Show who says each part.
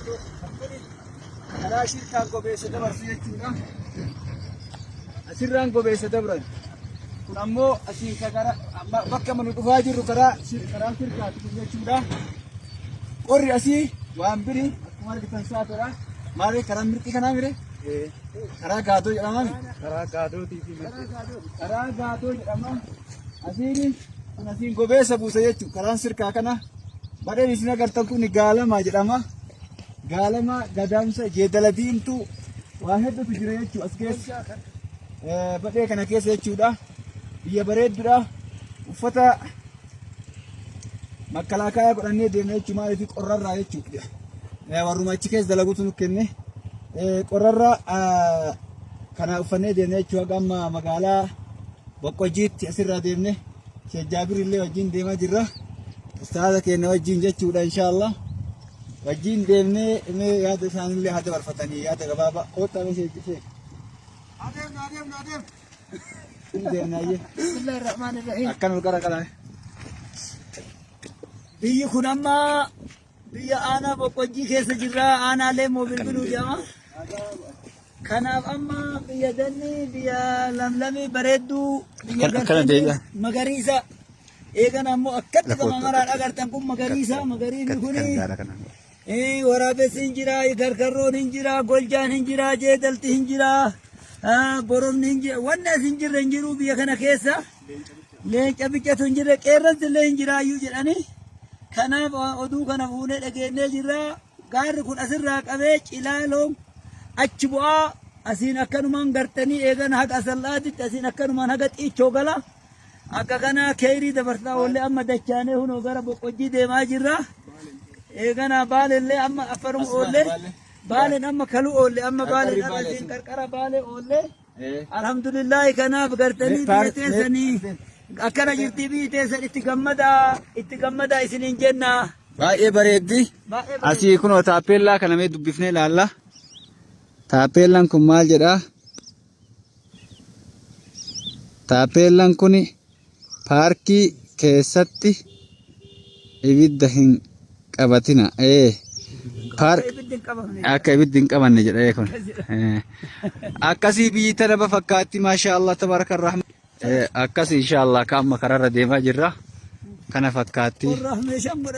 Speaker 1: babaatu karaa shirkaan gobeessa dabarsu jechuudha. Asirraan gobeessa dabran kun ammoo asii karaa bakka manu dhufaa jirru karaa shirkaati jechuudha. Qorri asii waan biri akkuma argitan saatodha. Maali karaa mirqii kanaa mire karaa gaadoo jedhama. Karaa gaadootii fi karaa gaadoo jedhama. Asiin kun asiin gobeessa buusa jechuudha. Karaan shirkaa kana badheen isin agartan kun gaalama jedhama. Gaalama gadaamsa jeedala diimtuu waa hedduutu jira jechuudha as keessa. Badhee kana keessa jechuudha. Biyya bareedduudha. Uffata makalaakaa godhannee deemnee jechuudha. Maaliif qorrarraa jechuudha. Warruma achi keessa dalaguutu nu kenne. Qorrarraa kana uffannee deemnee jechuudha. Gamma magaalaa Boqqojjiitti asirraa deemnee Sheekh Jaabir illee wajjin deemaa jirra. Ustaaza keenya wajjin jechuudha inshaallah. Wajjin deemnee yaada isaanillee haa dabarfatanii yaada gabaabaa qoodhaa mee sheekh. Adeem. Bismillahirrahmanirrahim. Akkan ulqara qalame. Biyyi kun amma biyya aanaa Boqqojjii keessa jirra. Aanaalee moobilbiluu jedhama. Kanaaf amma biyya danni biyya lamlamii bareedduu biyya gartanii magariisa. Eegan ammoo akkatti gama maraan agartan kun magariisni kun waraabessi hin jira, karkarroon hin jira, goljaan hin jira, jeedalti hin jira, boromni hin jira, wanni as hin jirre hin jiru biyya kana keessa. Leenca biqiltuu hin jirre, qeerransi illee hin jiraayyuu jedhani. Kanaaf oduu kana fuunee dhageenyee jirra. Gaarri kun asirraa qabee cilaaloon achi bu'aa asiin akkanumaan gartanii eegan haqa asallaatitti asiin akkanumaan haqa xiichoo gala. Akka kana keerii dabarsaa oolle amma dachaanee hunoo gara Boqqojjii deemaa jirra. Eegana baalellee amma affaruma oolle baalen amma kalu oolle amma baalen arrasiin qarqara baale oolle. Alhamdulillah kanaaf gartanii biyya teessanii akkana jirtii biyyi teessan itti gammada isiniin jenna. Baay'ee bareeddi. Asii kunoo taappellaa kana mee dubbifnee ilaalla. Taappellaan kun maal jedhaa? Taappellaan kuni paarkii keessatti ibidda hin qabatina. Akka ibiddi hin qabanne jedhee kun. Akkasii biyyi tana fakkaatti maashaallah tabarakallah. Akkasii inshaallah ka amma karaarra deemaa jirra. Kana fakkaatti.